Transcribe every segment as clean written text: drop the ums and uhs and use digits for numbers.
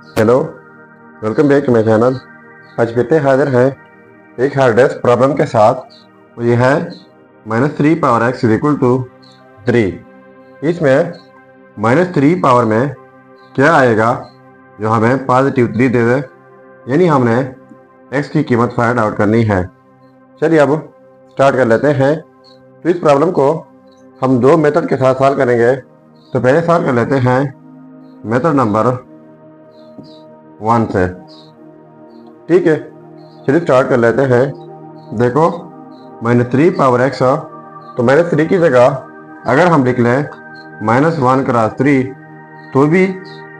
Hello, welcome back to my channel. आज फिर से हाजिर हैं एक हार्ड डिस्क प्रॉब्लम के साथ। तो ये है -3 power x is equal to 3। इसमें -3 पावर में क्या आएगा जो हमें पॉजिटिव 3 दे दे, यानी हमने x की कीमत फाइंड आउट करनी है। चलिए अब स्टार्ट कर लेते हैं। तो इस प्रॉब्लम को हम दो मेथड के साथ सॉल्व करेंगे। तो पहले सॉल्व कर लेते हैं मेथड नंबर 1 से। ठीक है, चलिए स्टार्ट कर लेते हैं। देखो -3 पावर x, तो -3 की जगह अगर हम लिख लें -1 क्रॉस 3 तो भी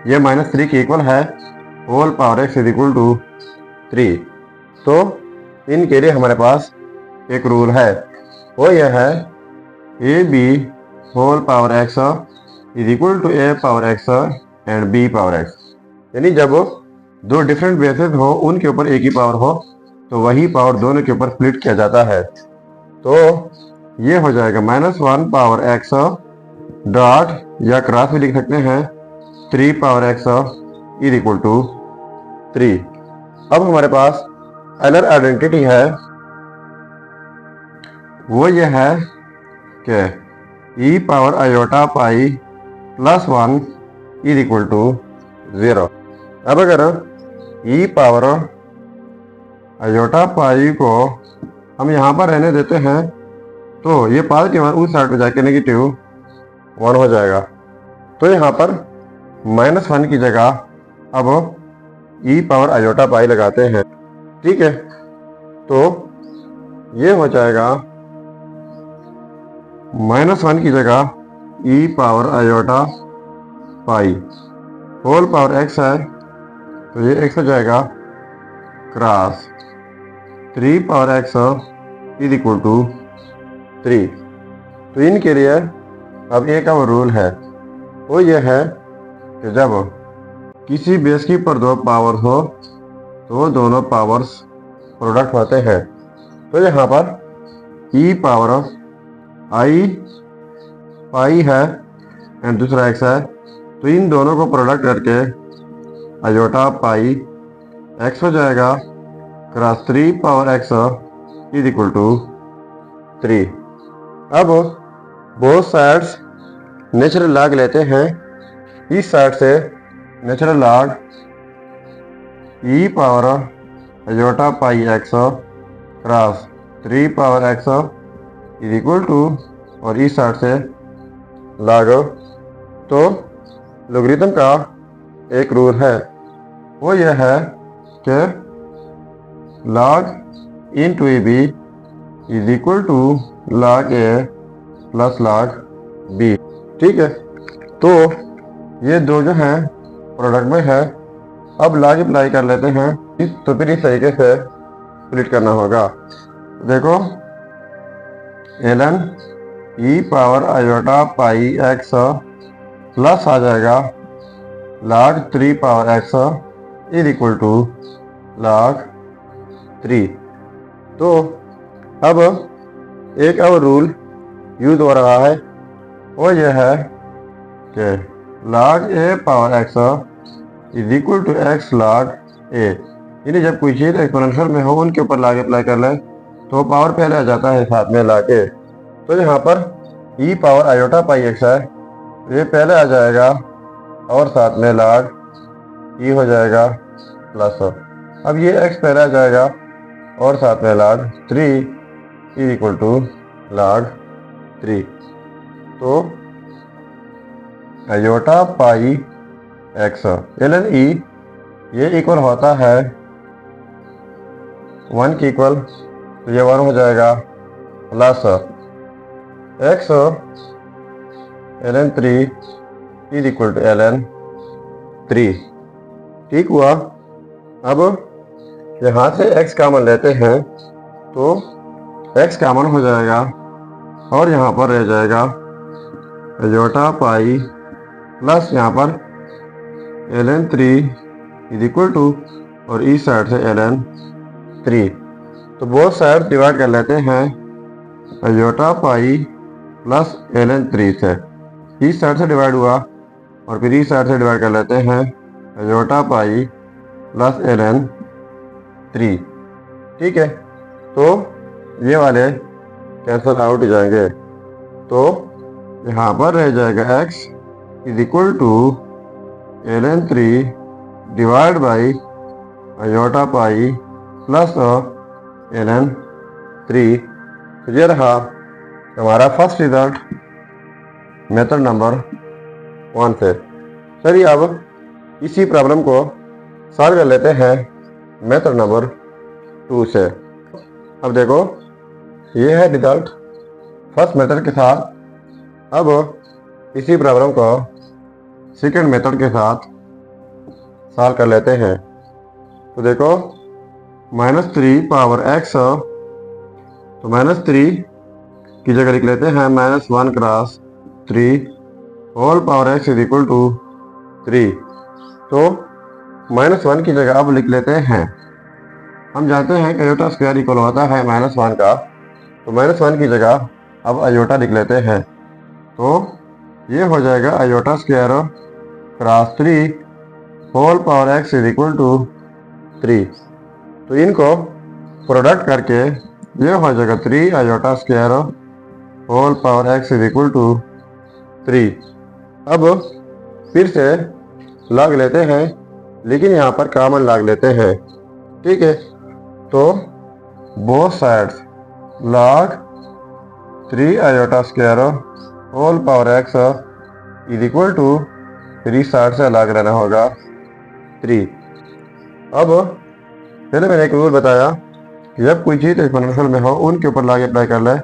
ये -3 के इक्वल है। Whole power x is equal to 3। तो इनके लिए हमारे पास एक रूल है, वो यह है a b whole power x is equal to a power x and b power x। यानी जब दो डिफरेंट बेसेस हो उनके ऊपर एक ही पावर हो तो वही पावर दोनों के ऊपर स्प्लिट किया जाता है। तो ये हो जाएगा -1 पावर x डॉट, या क्रॉस भी लिख सकते हैं, 3 power x is equal to 3। अब हमारे पास अनदर आइडेंटिटी है, वो ये है कि e power iota pi plus 1 is equal to 0। अब अगर e पावर आयोटा पाई को हम यहाँ पर रहने देते हैं तो ये पॉजिटिव उस साइड पे जाके नेगेटिव 1 हो जाएगा। तो यहाँ पर -1 की जगह अब e पावर आयोटा पाई लगाते हैं। ठीक है, तो ये हो जाएगा -1 की जगह e power iota pi whole power x है, तो ये x हो जाएगा cross 3 power x is equal to 3। तो इनके लिए अब एक और रूल है, वो ये है कि जब किसी बेस की पर दो पावर हो तो दोनों पावर्स प्रोडक्ट होते हैं। तो यहाँ पर e पावर आई पाई है एंड दूसरा x है, तो इन दोनों को प्रोडक्ट करके आयोटा पाई x हो जाएगा cross 3 power x is equal to 3। अब बोथ साइड्स नेचुरल लॉग लेते हैं। इस साइड से natural log e power iota pi x cross 3 power x is equal to, और इस साइड से लॉग। तो लोगरिथम का एक रूल है, वो यह है कि log into ab is equal to log a plus log b। ठीक है, तो ये दो जो हैं प्रोडक्ट में है। अब log अप्लाई कर लेते हैं, तो फिर इस तरीके से स्प्लिट करना होगा। देखो ln e power iota pi x plus आ जाएगा log 3 power x is equal to log 3। तो अब एक और रूल यूज हो रहा है, वो यह है कि log a power x is equal to x log a। यानी जब कोई चीज़ एक्सपोनेंशियल में हो उनके ऊपर log अप्लाई कर लें तो पावर पहले आ जाता है साथ में log a। तो यहाँ पर e power iota pi x है, ये पहले आ जाएगा और साथ में log e हो जाएगा प्लस। अब ये x पहले आ जाएगा और साथ में log 3 is equal to log 3। तो iota pi x ln e ये इक्वल होता है 1 के इक्वल, तो ये 1 हो जाएगा plus x ln 3 is equal to ln 3। ठीक हुआ। अब यहाँ से x कॉमन लेते हैं तो x कॉमन हो जाएगा और यहाँ पर रह जाएगा आयोटा पाई प्लस यहाँ पर ln 3 इज इक्वल टू, और इस साइड से ln 3। तो बोथ साइड डिवाइड कर लेते हैं आयोटा पाई प्लस ln 3 से। इस साइड से डिवाइड हुआ और फिर इस साइड से डिवाइड कर लेते हैं अयोटा पाई प्लस ln 3। ठीक है, तो ये वाले कैंसल आउट हो जाएंगे, तो यहाँ पर रह जाएगा x is equal to ln 3 divide by iota pi plus ln 3। तो ये रहा हमारा फर्स्ट रिजल्ट मेथड नंबर 1 से। चलिए अब इसी प्रॉब्लम को सॉल्व कर लेते हैं मेथड नंबर 2 से। अब देखो, ये है रिजल्ट फर्स्ट मेथड के साथ। अब इसी प्रॉब्लम को सेकंड मेथड के साथ सॉल्व कर लेते हैं। तो देखो, -3 पावर x, तो -3 की जगह लिख लेते हैं -1 cross 3 whole power x is equal to 3। तो -1 की जगह अब लिख लेते हैं, हम जानते हैं कि अयोटा स्क्वायर इक्वल होता है -1 का, तो -1 की जगह अब अयोटा लिख लेते हैं। तो ये हो जाएगा iota square cross 3 whole power x is equal to 3। तो इनको प्रोडक्ट करके ये हो जाएगा 3 iota square whole power x is equal to 3। अब फिर से लॉग लेते हैं, लेकिन यहाँ पर कॉमन लॉग लेते हैं। ठीक है, तो both sides log 3 iota square whole power x is equal to 3 side से लॉग लेना होगा 3। अब पहले मैंने एक रूल बताया कि जब कोई चीज़ एक्सपोनेंशियल में हो उनके ऊपर लॉग अप्लाई कर ले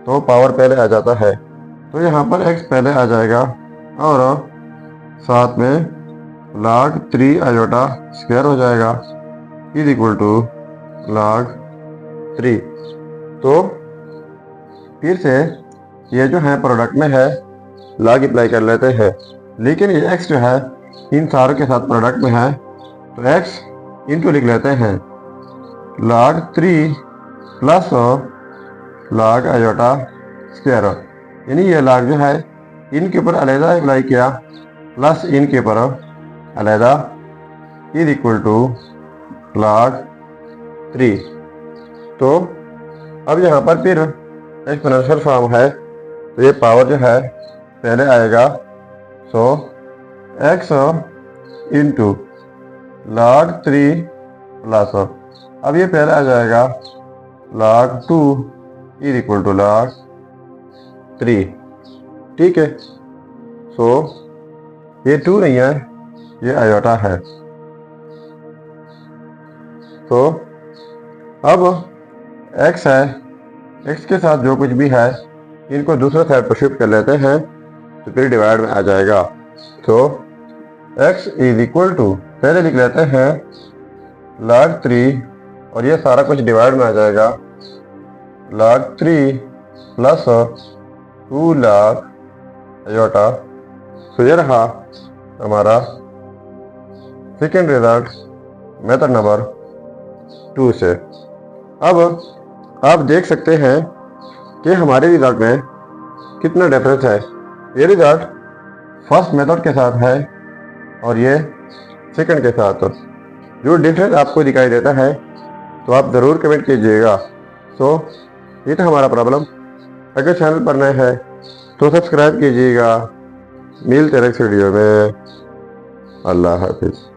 तो पावर पहले आ जाता है। तो यहाँ पर x पहले आ जाएगा और साथ में log 3 अयोटा स्क्वायर हो जाएगा इज इक्वल टू log 3। तो फिर से ये जो है प्रोडक्ट में है log अप्लाई कर लेते हैं, लेकिन ये x जो है इन सारों के साथ प्रोडक्ट में है, तो x इनटू लिख लेते हैं log 3 plus log iota square, यानी ये log जो है इनके ऊपर अलहदा अप्लाई किया प्लस इनके ऊपर अलहदा इज इक्वल टू log 3। तो अब यहाँ पर फिर एक्सपोनेंशियल फॉर्म है, तो ये पावर जो है पहले आएगा, so x into log 3 plus, अब ये पहले आ जाएगा log 2 is equal to log 3। ठीक है, सो ये 2 नहीं है, ये अयोटा है। तो अब x है, x के साथ जो कुछ भी है इनको दूसरे साइड पर शिफ्ट कर लेते हैं, तो फिर डिवाइड में आ जाएगा। तो x इज इक्वल टू पहले लिख लेते हैं log 3 और ये सारा कुछ डिवाइड में आ जाएगा log 3 प्लस 2 log अयोटा। तो ये रहा हमारा सेकेंड रिजल्ट मेथड नंबर 2 से। अब आप देख सकते हैं कि हमारे रिजल्ट में कितना डिफरेंस है। ये रिजल्ट फर्स्ट मेथड के साथ है और ये सेकंड के साथ। जो डिफरेंस आपको दिखाई देता है तो आप ज़रूर कमेंट कीजिएगा। तो ये था हमारा प्रॉब्लम। अगर चैनल पर नए हैं तो सब्सक्राइब कीजिएगा। मिलते हैं नेक्स्ट वीडियो में। अल्लाह हाफिज़।